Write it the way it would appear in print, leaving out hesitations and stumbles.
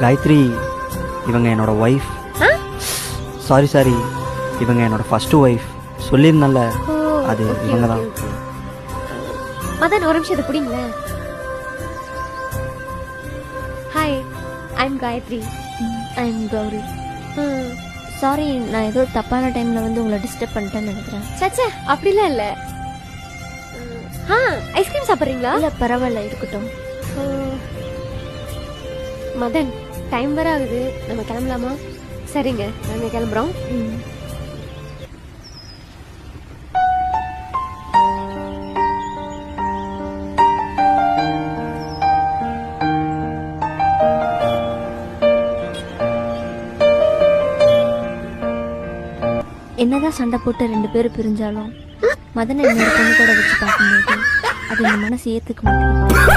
காயத்ரி, இவங்க என்னோட wife. Sorry, இவங்க என்னோட ஃபர்ஸ்ட் ஒய்ஃப். சொல்லியிருந்தேன்ல, அது இவங்க தான். மதன், ஒரு நிமிஷம் இதை பிடிங்களேன். Hi, I am Gayatri. I am Gauri. Sorry, நான் ஏதோ தப்பான டைமில் வந்து உங்களை டிஸ்டர்ப் பண்ணிட்டேன்னு நினைக்கிறேன். சச்சே, அப்படிலாம் இல்லை. ஐஸ்கிரீம் சாப்பிட்றீங்களா? இல்லை, பரவாயில்ல, இருக்கட்டும். மதன், டைம் வர ஆகுது, நம்ம கிளம்பலாமா? சரிங்க, நாங்கள் கிளம்புறோம். என்னதான் சண்டை போட்டு 2 பேரும் பிரிஞ்சாலும் மதனை இன்னொரு பொண்ணு கூட வச்சு பார்க்கும்போது அது இந்த மனசு ஏற்றுக்க மாட்டேங்குது.